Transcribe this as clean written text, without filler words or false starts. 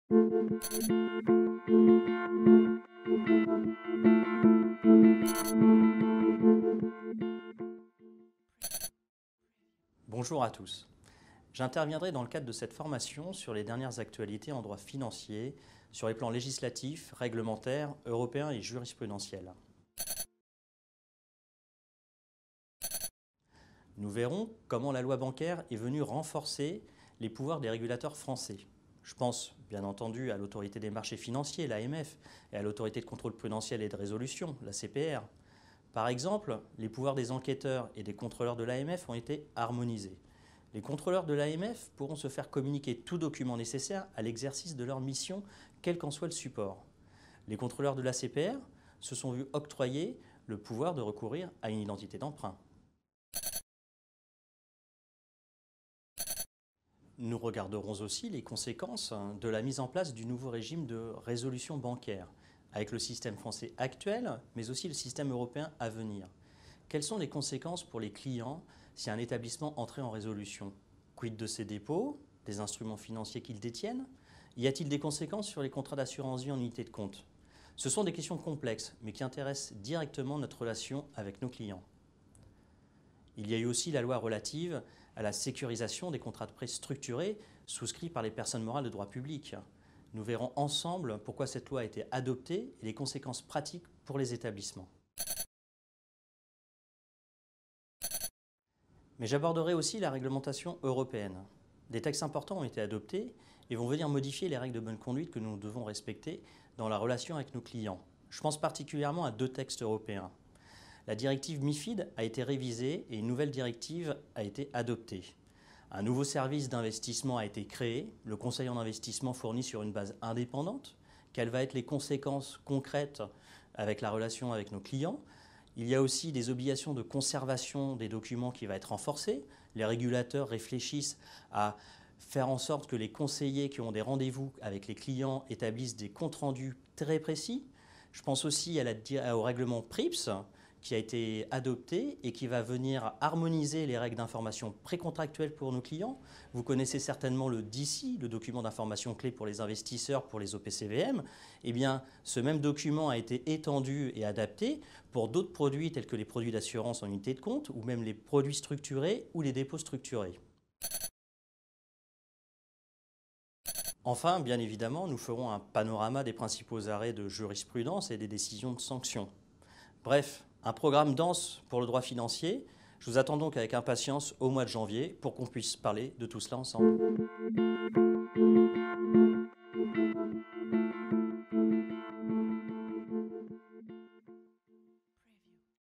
Bonjour à tous. J'interviendrai dans le cadre de cette formation sur les dernières actualités en droit financier, sur les plans législatifs, réglementaires, européens et jurisprudentiels. Nous verrons comment la loi bancaire est venue renforcer les pouvoirs des régulateurs français. Je pense bien entendu à l'autorité des marchés financiers, l'AMF, et à l'autorité de contrôle prudentiel et de résolution, la CPR. Par exemple, les pouvoirs des enquêteurs et des contrôleurs de l'AMF ont été harmonisés. Les contrôleurs de l'AMF pourront se faire communiquer tout document nécessaire à l'exercice de leur mission, quel qu'en soit le support. Les contrôleurs de la CPR se sont vus octroyer le pouvoir de recourir à une identité d'emprunt. Nous regarderons aussi les conséquences de la mise en place du nouveau régime de résolution bancaire, avec le système français actuel, mais aussi le système européen à venir. Quelles sont les conséquences pour les clients si un établissement entrait en résolution? Quid de ses dépôts, des instruments financiers qu'ils détiennent? Y a-t-il des conséquences sur les contrats d'assurance vie en unité de compte? Ce sont des questions complexes, mais qui intéressent directement notre relation avec nos clients. Il y a eu aussi la loi relative à la sécurisation des contrats de prêt structurés souscrits par les personnes morales de droit public. Nous verrons ensemble pourquoi cette loi a été adoptée et les conséquences pratiques pour les établissements. Mais j'aborderai aussi la réglementation européenne. Des textes importants ont été adoptés et vont venir modifier les règles de bonne conduite que nous devons respecter dans la relation avec nos clients. Je pense particulièrement à 2 textes européens. La directive MiFID a été révisée et une nouvelle directive a été adoptée. Un nouveau service d'investissement a été créé, le conseiller en investissement fourni sur une base indépendante. Quelles vont être les conséquences concrètes avec la relation avec nos clients? Il y a aussi des obligations de conservation des documents qui vont être renforcées. Les régulateurs réfléchissent à faire en sorte que les conseillers qui ont des rendez-vous avec les clients établissent des comptes rendus très précis. Je pense aussi au règlement PRIPS, qui a été adopté et qui va venir harmoniser les règles d'information précontractuelles pour nos clients. Vous connaissez certainement le DICI, le document d'information clé pour les investisseurs, pour les OPCVM. Eh bien, ce même document a été étendu et adapté pour d'autres produits tels que les produits d'assurance en unité de compte ou même les produits structurés ou les dépôts structurés. Enfin, bien évidemment, nous ferons un panorama des principaux arrêts de jurisprudence et des décisions de sanction. Bref, un programme dense pour le droit financier. Je vous attends donc avec impatience au mois de janvier pour qu'on puisse parler de tout cela ensemble.